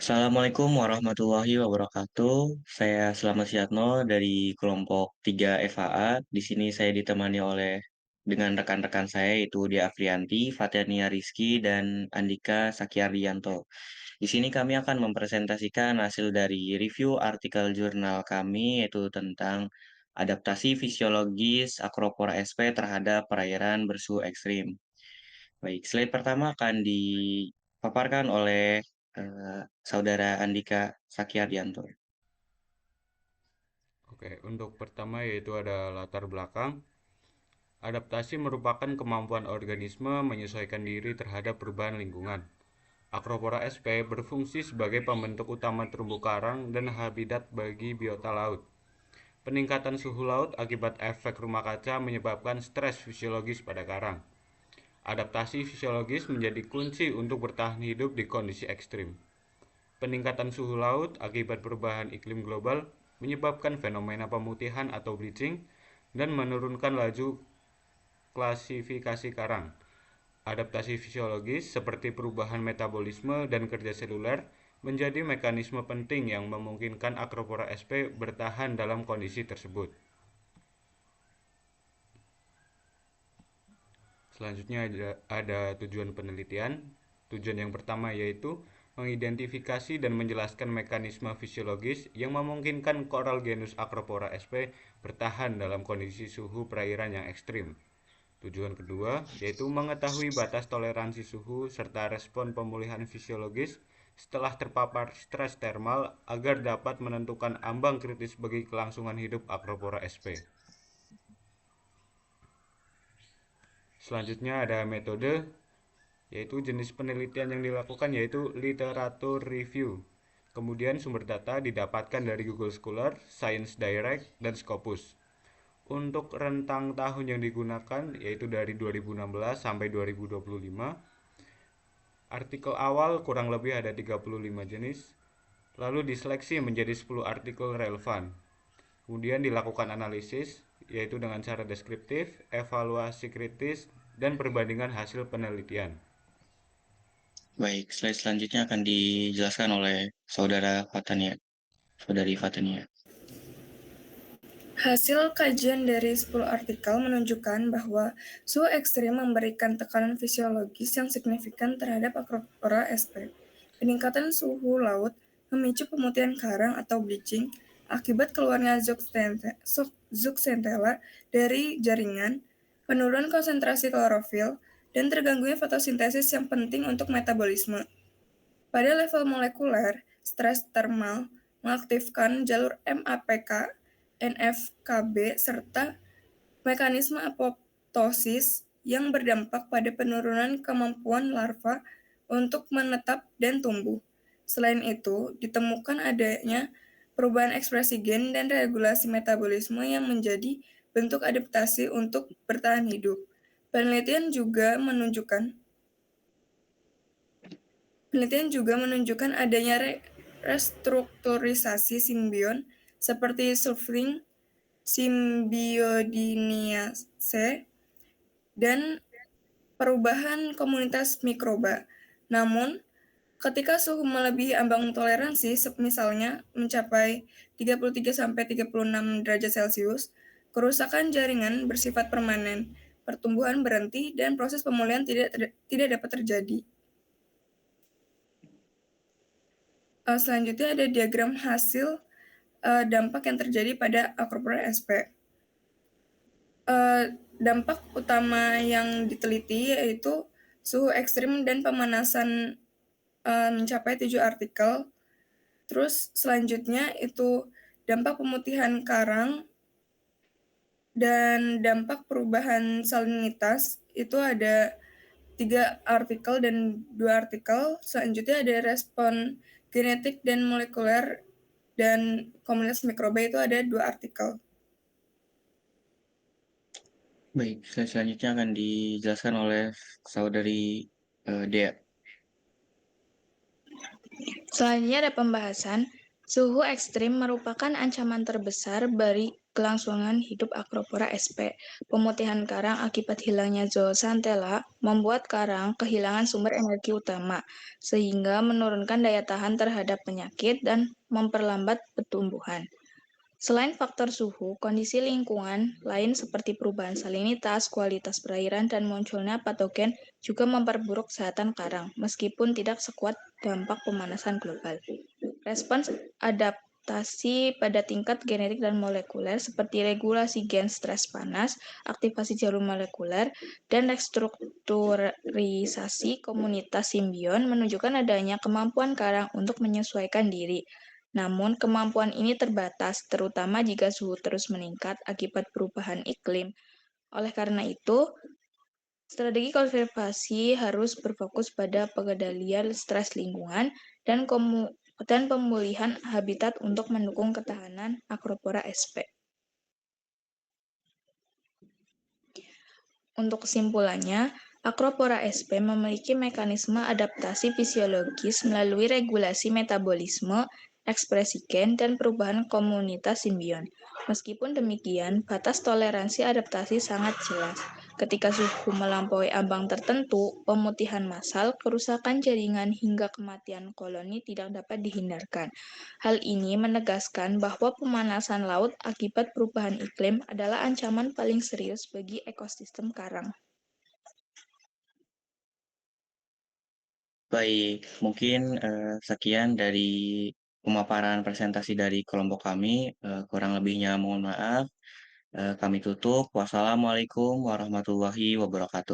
Assalamualaikum warahmatullahi wabarakatuh. Saya Selamat Siatno dari kelompok 3 FAA. Di sini saya ditemani oleh dengan rekan-rekan saya yaitu Dia Afrianti, Fatania Rizky, dan Andika Sakyardianto. Di sini kami akan mempresentasikan hasil dari review artikel jurnal kami yaitu tentang adaptasi fisiologis Acropora sp terhadap perairan bersuhu ekstrim. Baik, slide pertama akan dipaparkan oleh Saudara Andika Sakyardianto. Oke, untuk pertama yaitu ada latar belakang. Adaptasi merupakan kemampuan organisme menyesuaikan diri terhadap perubahan lingkungan. Acropora sp berfungsi sebagai pembentuk utama terumbu karang dan habitat bagi biota laut. Peningkatan suhu laut akibat efek rumah kaca menyebabkan stres fisiologis pada karang. Adaptasi fisiologis menjadi kunci untuk bertahan hidup di kondisi ekstrim. Peningkatan suhu laut akibat perubahan iklim global menyebabkan fenomena pemutihan atau bleaching dan menurunkan laju klasifikasi karang. Adaptasi fisiologis seperti perubahan metabolisme dan kerja seluler menjadi mekanisme penting yang memungkinkan Acropora sp bertahan dalam kondisi tersebut. Selanjutnya ada tujuan penelitian. Tujuan yang pertama yaitu mengidentifikasi dan menjelaskan mekanisme fisiologis yang memungkinkan koral genus Acropora sp bertahan dalam kondisi suhu perairan yang ekstrim. Tujuan kedua yaitu mengetahui batas toleransi suhu serta respon pemulihan fisiologis setelah terpapar stres termal agar dapat menentukan ambang kritis bagi kelangsungan hidup Acropora sp. Selanjutnya ada metode, yaitu jenis penelitian yang dilakukan yaitu literatur review. Kemudian sumber data didapatkan dari Google Scholar, Science Direct, dan Scopus. Untuk rentang tahun yang digunakan yaitu dari 2016 sampai 2025. Artikel awal kurang lebih ada 35 jenis, lalu diseleksi menjadi 10 artikel relevan. Kemudian dilakukan analisis, yaitu dengan cara deskriptif, evaluasi kritis, dan perbandingan hasil penelitian. Baik, slide selanjutnya akan dijelaskan oleh Saudari Fatania. Hasil kajian dari 10 artikel menunjukkan bahwa suhu ekstrim memberikan tekanan fisiologis yang signifikan terhadap Acropora sp. Peningkatan suhu laut memicu pemutihan karang atau bleaching akibat keluarnya zooxanthella dari jaringan, penurunan konsentrasi klorofil, dan terganggunya fotosintesis yang penting untuk metabolisme. Pada level molekuler, stres termal mengaktifkan jalur MAPK, NF-kB, serta mekanisme apoptosis yang berdampak pada penurunan kemampuan larva untuk menetap dan tumbuh. Selain itu, ditemukan adanya perubahan ekspresi gen dan regulasi metabolisme yang menjadi bentuk adaptasi untuk bertahan hidup. Penelitian juga menunjukkan adanya restrukturisasi simbion seperti surfing, symbiodiniase, dan perubahan komunitas mikroba. Namun, ketika suhu melebihi ambang toleransi, misalnya mencapai 33-36 derajat Celcius, kerusakan jaringan bersifat permanen, pertumbuhan berhenti, dan proses pemulihan tidak dapat terjadi. Selanjutnya ada diagram hasil dampak yang terjadi pada Acropora sp. Dampak utama yang diteliti yaitu suhu ekstrim dan pemanasan mencapai 7 artikel. Terus selanjutnya itu dampak pemutihan karang dan dampak perubahan salinitas itu ada 3 artikel dan 2 artikel. Selanjutnya ada respon genetik dan molekuler dan komunitas mikroba itu ada 2 artikel. Baik, slide selanjutnya akan dijelaskan oleh Saudari Dea. Selanjutnya ada pembahasan, suhu ekstrim merupakan ancaman terbesar kelangsungan hidup Acropora sp. Pemutihan karang akibat hilangnya zooxanthella membuat karang kehilangan sumber energi utama, sehingga menurunkan daya tahan terhadap penyakit dan memperlambat pertumbuhan. Selain faktor suhu, kondisi lingkungan lain seperti perubahan salinitas, kualitas perairan, dan munculnya patogen juga memperburuk kesehatan karang, meskipun tidak sekuat dampak pemanasan global. Respons adaptasi pada tingkat genetik dan molekuler seperti regulasi gen stres panas, aktivasi jalur molekuler, dan restrukturisasi komunitas simbion menunjukkan adanya kemampuan karang untuk menyesuaikan diri. Namun, kemampuan ini terbatas, terutama jika suhu terus meningkat akibat perubahan iklim. Oleh karena itu, strategi konservasi harus berfokus pada pengendalian stres lingkungan dan pemulihan habitat untuk mendukung ketahanan Acropora sp. Untuk kesimpulannya, Acropora sp memiliki mekanisme adaptasi fisiologis melalui regulasi metabolisme, ekspresi gen, dan perubahan komunitas simbion. Meskipun demikian, batas toleransi adaptasi sangat jelas. Ketika suhu melampaui ambang tertentu, pemutihan massal, kerusakan jaringan, hingga kematian koloni tidak dapat dihindarkan. Hal ini menegaskan bahwa pemanasan laut akibat perubahan iklim adalah ancaman paling serius bagi ekosistem karang. Baik, mungkin sekian dari pemaparan presentasi dari kelompok kami. Kurang lebihnya mohon maaf. Kami tutup. Wassalamualaikum warahmatullahi wabarakatuh.